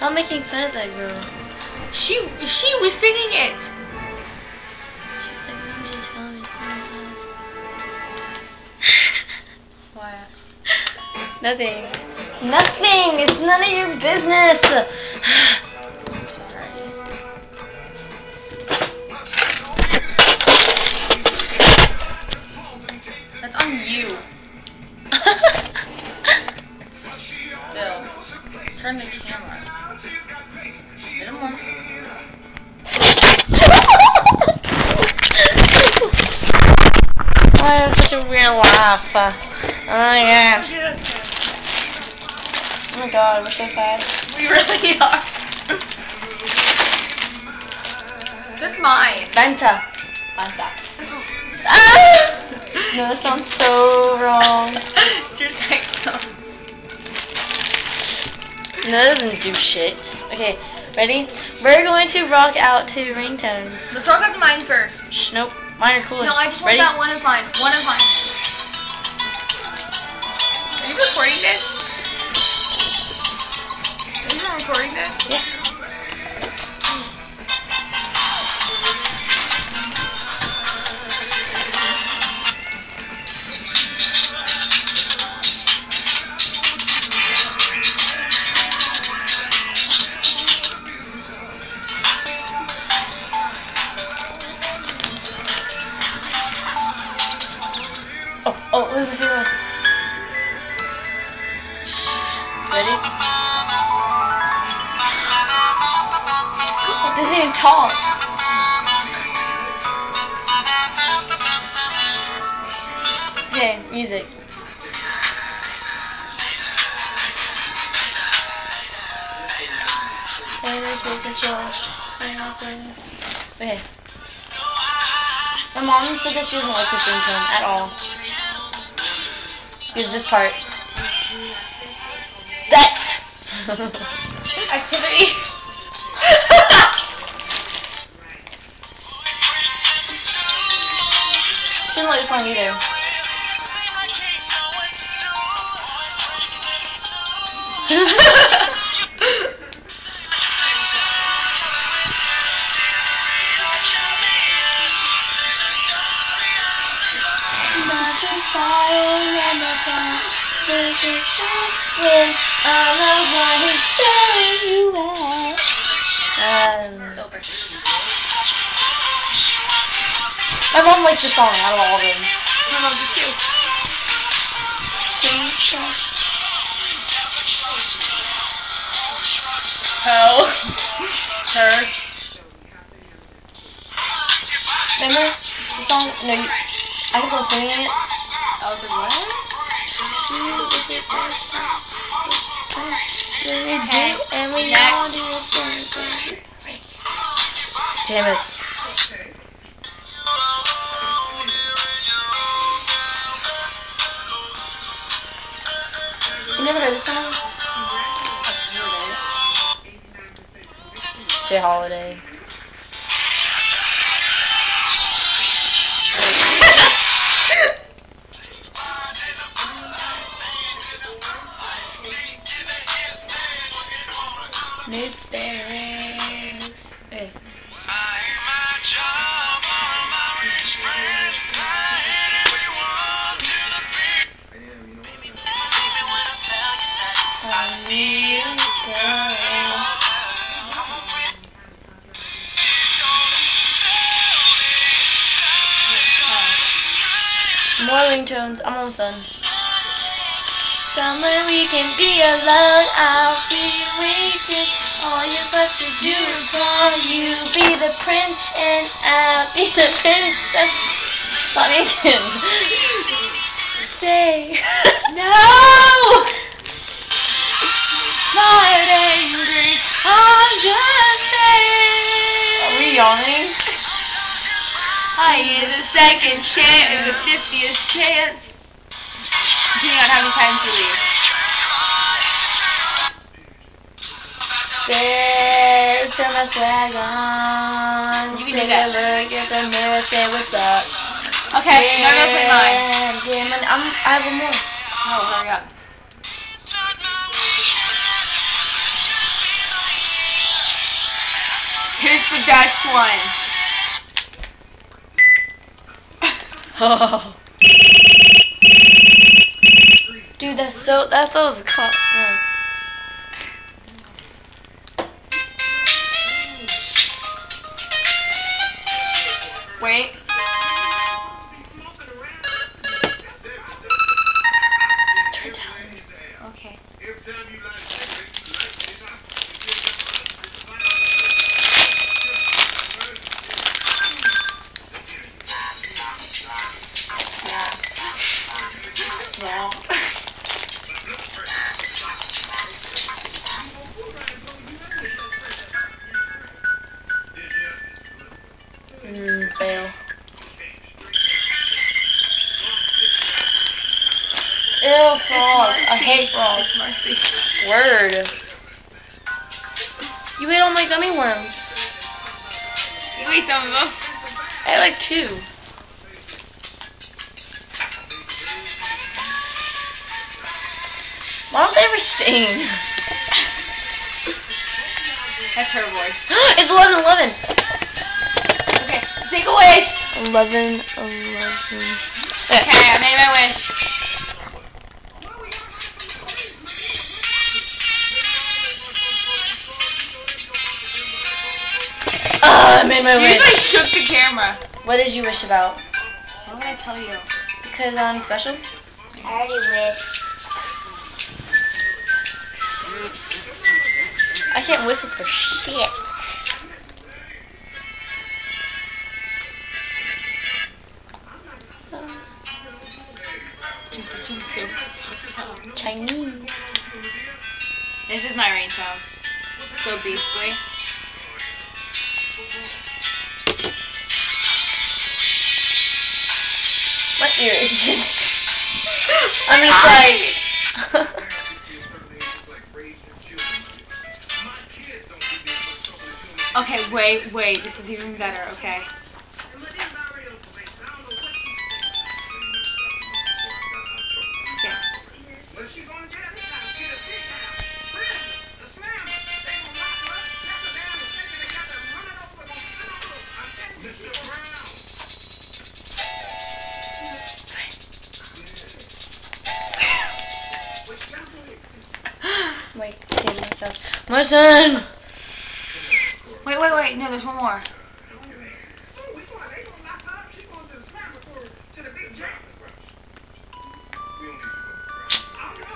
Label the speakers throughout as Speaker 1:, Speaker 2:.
Speaker 1: Stop making fun of that girl.
Speaker 2: She was singing it. What?
Speaker 1: Nothing. Nothing. It's none of your business.
Speaker 2: That's on you. Bill, turn the camera. Hit him once.
Speaker 1: Oh, that's such a weird laugh. Oh my gosh. Oh my god, we're so sad.
Speaker 2: We really are. That's mine.
Speaker 1: Venta. Ah! No, that sounds so wrong.
Speaker 2: Your sex song.
Speaker 1: No, that doesn't do shit. Okay, ready? We're going to rock out to ringtones.
Speaker 2: Let's rock out to mine first.
Speaker 1: Shh, nope. Mine are cooler.
Speaker 2: No, I just want that one is mine. One is mine. Are you recording this? Are you recording this?
Speaker 1: Yeah. Oh, listen to this. Ready? It doesn't even talk. Okay, music. Okay. My mom said that she doesn't like this ringtone at all. Here's this part. Sex!
Speaker 2: Activity.
Speaker 1: She didn't like this song either. My mom likes this song out of all of them.
Speaker 2: My mom does too. Hell. Her.
Speaker 1: Remember the song? No, I was on singing it.
Speaker 2: I was like, what?
Speaker 1: And we all do it. Damn it. You never heard this song? Say Holiday. Mysterious. Hey. More ringtones. I'm almost done. Somewhere we can be alone. I'll be waiting. All you have to do is call. You be the prince and I'll be the princess. Stop making. Say no. Not angry. I'm just saying. Are we yawning?
Speaker 2: I get a second chance and the 50th chance. Depending on how many times you leave.
Speaker 1: There, turn my swag on.
Speaker 2: You can do that.
Speaker 1: Look at the mirror, say what's up.
Speaker 2: Okay, now go play mine.
Speaker 1: I have one more.
Speaker 2: Oh, hurry up. Here's the Dutch one.
Speaker 1: Oh. Dude, that's so cool.
Speaker 2: Wait. Okay.
Speaker 1: Yeah. Fail. Ew, frogs. I hate frogs. Word. You ate all my gummy worms.
Speaker 2: You ate some of them.
Speaker 1: I had like 2. Why don't they ever sing?
Speaker 2: That's her voice.
Speaker 1: It's 11:11.
Speaker 2: Okay, take a wish.
Speaker 1: 11:11.
Speaker 2: Okay, I made my wish.
Speaker 1: I made my wish.
Speaker 2: You like shook the camera.
Speaker 1: What did you wish about?
Speaker 2: Why would I tell you?
Speaker 1: Because I'm special?
Speaker 3: I already wished.
Speaker 1: I can't whistle for shit. Chinese.
Speaker 2: This is my ringtone. So beastly.
Speaker 1: What ear is this? I'm just like...
Speaker 2: Okay, wait. This is even better, okay?
Speaker 1: Wait, save myself. My son!
Speaker 2: Wait. No, there's one more.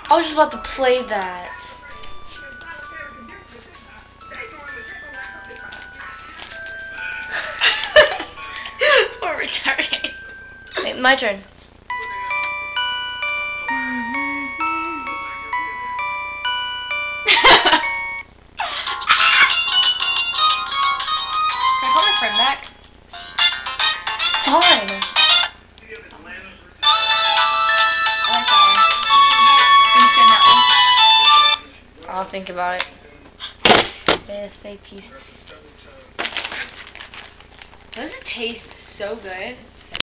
Speaker 1: I was just about to play that.
Speaker 2: Poor retarded.
Speaker 1: Wait, my turn.
Speaker 2: Can I call my friend back?
Speaker 1: Fine.
Speaker 2: I like that one. Can you send that one?
Speaker 1: I'll think about it. Yes, fake piece.
Speaker 2: Doesn't it taste so good?